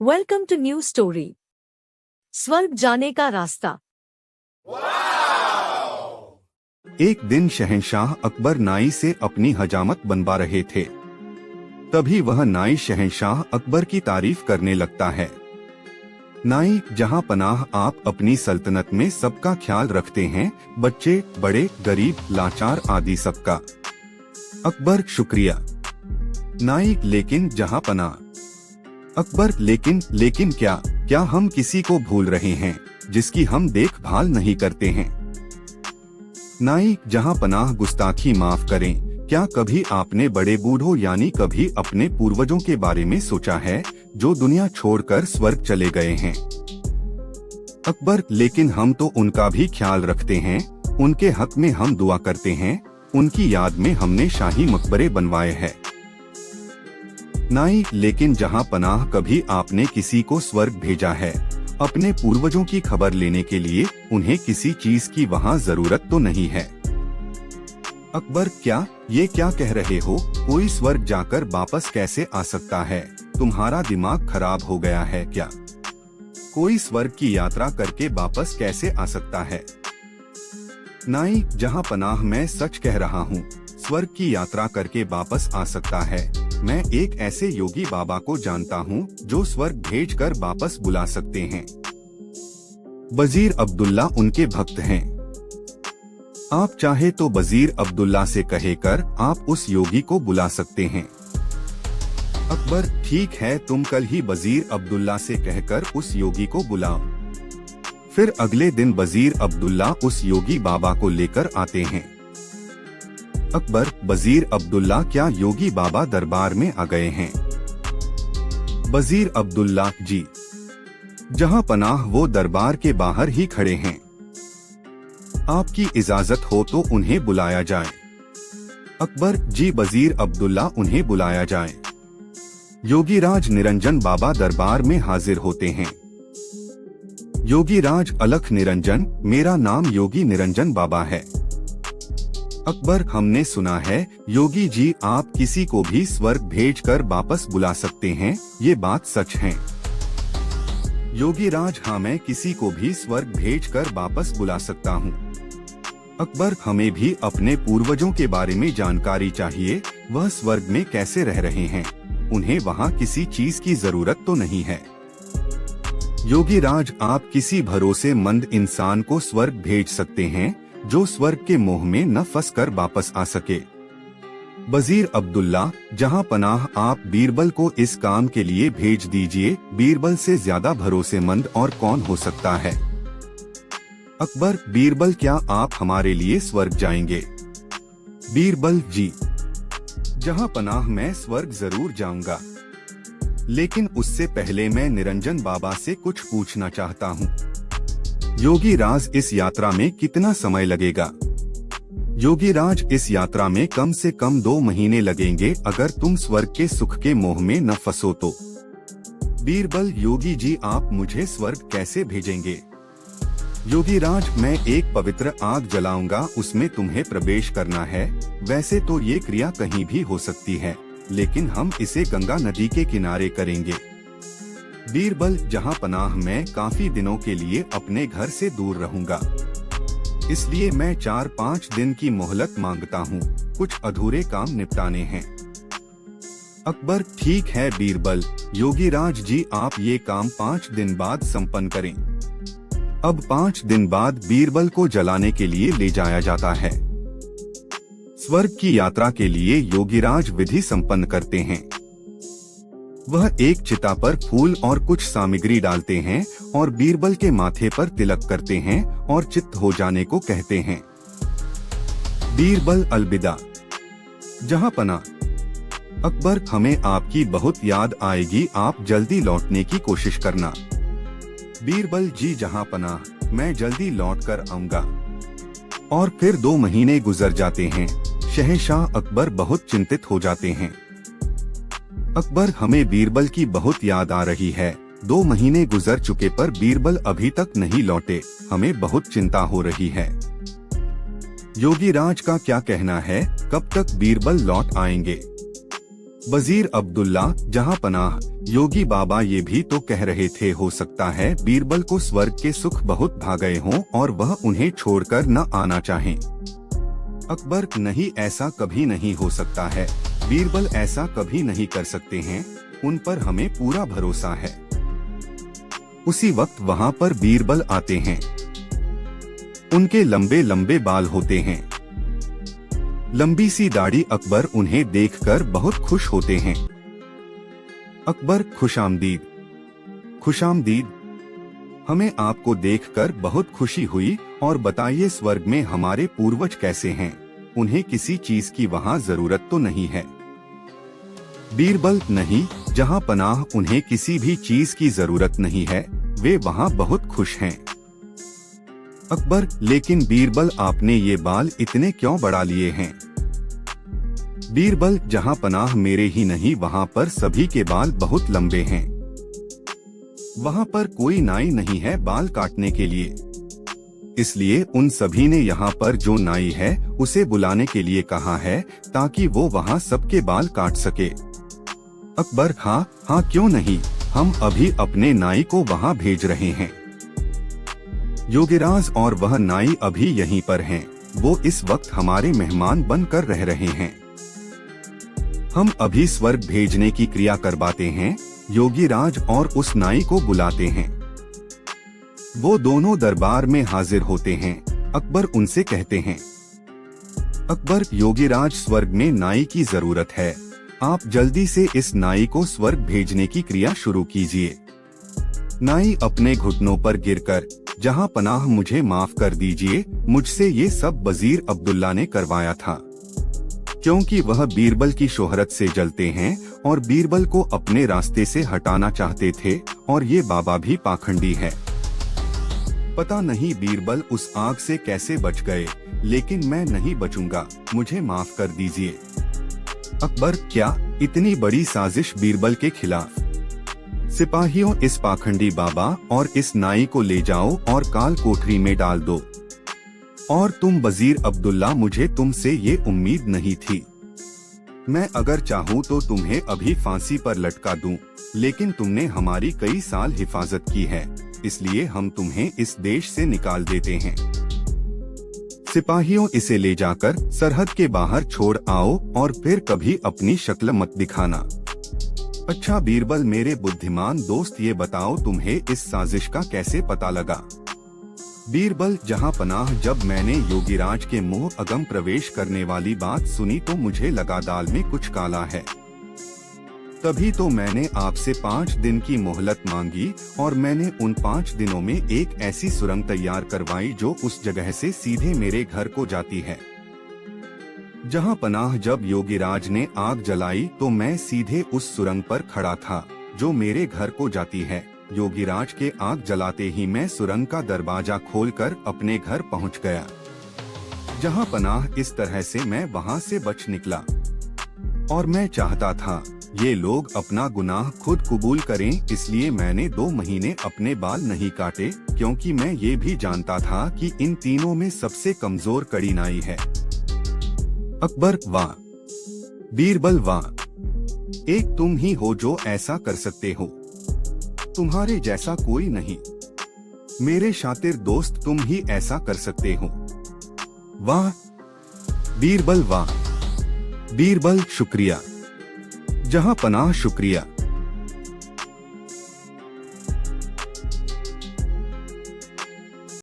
Welcome to new story. स्वर्ग जाने का रास्ता। एक दिन शहंशाह अकबर नाई से अपनी हजामत बनवा रहे थे। तभी वह नाई शहंशाह अकबर की तारीफ करने लगता है। नाई जहां पनाह, आप अपनी सल्तनत में सबका ख्याल रखते हैं, बच्चे बड़े गरीब लाचार आदि सबका। अकबर शुक्रिया। नाई लेकिन जहां पनाह। अकबर लेकिन क्या हम किसी को भूल रहे हैं जिसकी हम देखभाल नहीं करते हैं? नाई जहां पनाह, गुस्ताखी माफ करें, क्या कभी आपने बड़े बूढ़ों यानी कभी अपने पूर्वजों के बारे में सोचा है जो दुनिया छोड़कर स्वर्ग चले गए हैं? अकबर लेकिन हम तो उनका भी ख्याल रखते हैं, उनके हक में हम दुआ करते हैं, उनकी याद में हमने शाही मकबरे बनवाए हैं। नाई लेकिन जहां पनाह, कभी आपने किसी को स्वर्ग भेजा है अपने पूर्वजों की खबर लेने के लिए? उन्हें किसी चीज की वहां जरूरत तो नहीं है। अकबर ये क्या कह रहे हो? कोई स्वर्ग जाकर वापस कैसे आ सकता है? तुम्हारा दिमाग खराब हो गया है क्या? कोई स्वर्ग की यात्रा करके वापस कैसे आ सकता है? नाई जहां पनाह, मैं सच कह रहा हूँ, स्वर्ग की यात्रा करके वापस आ सकता है। मैं एक ऐसे योगी बाबा को जानता हूँ जो स्वर्ग भेजकर वापस बुला सकते हैं। वजीर अब्दुल्ला उनके भक्त हैं। आप चाहे तो वजीर अब्दुल्ला से कहकर आप उस योगी को बुला सकते हैं। अकबर ठीक है, तुम कल ही वजीर अब्दुल्ला से कहकर उस योगी को बुलाओ। फिर अगले दिन वजीर अब्दुल्ला उस योगी बाबा को लेकर आते हैं। अकबर, वजीर अब्दुल्ला, क्या योगी बाबा दरबार में आ गए हैं? वजीर अब्दुल्ला जी, जहां पनाह, वो दरबार के बाहर ही खड़े हैं। आपकी इजाजत हो तो उन्हें बुलाया जाए। अकबर जी, वजीर अब्दुल्ला, उन्हें बुलाया जाए। योगीराज निरंजन बाबा दरबार में हाजिर होते हैं। योगीराज अलख निरंजन, मेरा नाम योगी निरंजन बाबा है। अकबर, हमने सुना है योगी जी आप किसी को भी स्वर्ग भेजकर वापस बुला सकते हैं, ये बात सच है? योगीराज, हाँ, मैं किसी को भी स्वर्ग भेजकर वापस बुला सकता हूँ। अकबर, हमें भी अपने पूर्वजों के बारे में जानकारी चाहिए, वह स्वर्ग में कैसे रह रहे हैं? उन्हें वहाँ किसी चीज की जरूरत तो नहीं है? योगीराज, आप किसी भरोसेमंद इंसान को स्वर्ग भेज सकते हैं जो स्वर्ग के मोह में न फंसकर वापस आ सके। वजीर अब्दुल्ला, जहां पनाह, आप बीरबल को इस काम के लिए भेज दीजिए। बीरबल से ज्यादा भरोसेमंद और कौन हो सकता है? अकबर, बीरबल, क्या आप हमारे लिए स्वर्ग जाएंगे? बीरबल जी, जहां पनाह, मैं स्वर्ग जरूर जाऊंगा, लेकिन उससे पहले मैं निरंजन बाबा से कुछ पूछना चाहता हूँ। योगीराज, इस यात्रा में कितना समय लगेगा? योगीराज, इस यात्रा में कम से कम 2 महीने लगेंगे, अगर तुम स्वर्ग के सुख के मोह में न फंसो तो। बीरबल, योगी जी आप मुझे स्वर्ग कैसे भेजेंगे? योगीराज, मैं एक पवित्र आग जलाऊंगा, उसमें तुम्हें प्रवेश करना है। वैसे तो ये क्रिया कहीं भी हो सकती है, लेकिन हम इसे गंगा नदी के किनारे करेंगे। बीरबल, जहां पनाह, मैं काफी दिनों के लिए अपने घर से दूर रहूंगा, इसलिए मैं 4-5 दिन की मोहलत मांगता हूं, कुछ अधूरे काम निपटाने हैं। अकबर, ठीक है बीरबल, योगीराज जी आप ये काम 5 दिन बाद संपन्न करें। अब 5 दिन बाद बीरबल को जलाने के लिए ले जाया जाता है। स्वर्ग की यात्रा के लिए योगीराज विधि संपन्न करते हैं। वह एक चिता पर फूल और कुछ सामग्री डालते हैं और बीरबल के माथे पर तिलक करते हैं और चित्त हो जाने को कहते हैं। बीरबल, अलविदा। जहां पना। अकबर, हमें आपकी बहुत याद आएगी, आप जल्दी लौटने की कोशिश करना। बीरबल जी, जहां पना, मैं जल्दी लौट कर आऊंगा। और फिर 2 महीने गुजर जाते हैं। शहंशाह अकबर बहुत चिंतित हो जाते हैं। अकबर, हमें बीरबल की बहुत याद आ रही है। 2 महीने गुजर चुके पर बीरबल अभी तक नहीं लौटे, हमें बहुत चिंता हो रही है। योगीराज का क्या कहना है, कब तक बीरबल लौट आएंगे? वजीर अब्दुल्ला जहां पनाह, योगी बाबा ये भी तो कह रहे थे हो सकता है बीरबल को स्वर्ग के सुख बहुत भा गए हों और वह उन्हें छोड़कर न आना चाहें। अकबर, नहीं, ऐसा कभी नहीं हो सकता है। बीरबल ऐसा कभी नहीं कर सकते हैं, उन पर हमें पूरा भरोसा है। उसी वक्त वहाँ पर बीरबल आते हैं। उनके लंबे लंबे बाल होते हैं, लंबी सी दाढ़ी। अकबर उन्हें देखकर बहुत खुश होते हैं। अकबर, खुशामदीद। खुशामदीद, हमें आपको देखकर बहुत खुशी हुई और बताइए स्वर्ग में हमारे पूर्वज कैसे हैं? उन्हें किसी चीज की वहाँ जरूरत तो नहीं है? बीरबल, नहीं, जहाँ पनाह उन्हें किसी भी चीज की जरूरत नहीं है, वे वहाँ बहुत खुश हैं। अकबर, लेकिन बीरबल आपने ये बाल इतने क्यों बढ़ा लिए हैं? बीरबल, जहाँ पनाह मेरे ही नहीं वहाँ पर सभी के बाल बहुत लंबे हैं। वहाँ पर कोई नाई नहीं है बाल काटने के लिए, इसलिए उन सभी ने यहाँ पर जो नाई है उसे बुलाने के लिए कहा है ताकि वो वहाँ सबके बाल काट सके। अकबर, हाँ हाँ, क्यों नहीं, हम अभी अपने नाई को वहाँ भेज रहे हैं। योगीराज और वह नाई अभी यहीं पर हैं, वो इस वक्त हमारे मेहमान बनकर रह रहे हैं। हम अभी स्वर्ग भेजने की क्रिया करवाते हैं। योगीराज और उस नाई को बुलाते हैं। वो दोनों दरबार में हाजिर होते हैं। अकबर उनसे कहते हैं, अकबर, योगीराज, स्वर्ग में नाई की जरूरत है, आप जल्दी से इस नाई को स्वर्ग भेजने की क्रिया शुरू कीजिए। नाई अपने घुटनों पर गिरकर, जहां पनाह मुझे माफ कर दीजिए, मुझसे ये सब वजीर अब्दुल्ला ने करवाया था, क्योंकि वह बीरबल की शोहरत से जलते हैं और बीरबल को अपने रास्ते से हटाना चाहते थे, और ये बाबा भी पाखंडी है। पता नहीं बीरबल उस आग से कैसे बच गए, लेकिन मैं नहीं बचूंगा, मुझे माफ कर दीजिए। अकबर, क्या इतनी बड़ी साजिश बीरबल के खिलाफ? सिपाहियों, इस पाखंडी बाबा और इस नाई को ले जाओ और काल कोठरी में डाल दो। और तुम वजीर अब्दुल्ला, मुझे तुमसे ये उम्मीद नहीं थी। मैं अगर चाहूँ तो तुम्हें अभी फांसी पर लटका दूं, लेकिन तुमने हमारी कई साल हिफाजत की है, इसलिए हम तुम्हें इस देश से निकाल देते हैं। सिपाहियों, इसे ले जाकर सरहद के बाहर छोड़ आओ और फिर कभी अपनी शक्ल मत दिखाना। अच्छा बीरबल, मेरे बुद्धिमान दोस्त, ये बताओ तुम्हें इस साजिश का कैसे पता लगा? बीरबल, जहां पनाह, जब मैंने योगीराज के मुंह अगम प्रवेश करने वाली बात सुनी तो मुझे लगा दाल में कुछ काला है। तभी तो मैंने आपसे 5 दिन की मोहलत मांगी और मैंने उन 5 दिनों में एक ऐसी सुरंग तैयार करवाई जो उस जगह से सीधे मेरे घर को जाती है। जहां पनाह, जब योगीराज ने आग जलाई तो मैं सीधे उस सुरंग पर खड़ा था जो मेरे घर को जाती है। योगीराज के आग जलाते ही मैं सुरंग का दरवाजा खोलकर अपने घर पहुंच गया। जहां पनाह, इस तरह से मैं वहां से बच निकला। और मैं चाहता था ये लोग अपना गुनाह खुद कबूल करें, इसलिए मैंने 2 महीने अपने बाल नहीं काटे, क्योंकि मैं ये भी जानता था कि इन तीनों में सबसे कमजोर कड़ी नाई है। अकबर, वाह! बीरबल, वाह! एक तुम ही हो जो ऐसा कर सकते हो, तुम्हारे जैसा कोई नहीं। मेरे शातिर दोस्त, तुम ही ऐसा कर सकते हो। वाह बीरबल, वाह! बीरबल, शुक्रिया। जहां पनाह, शुक्रिया।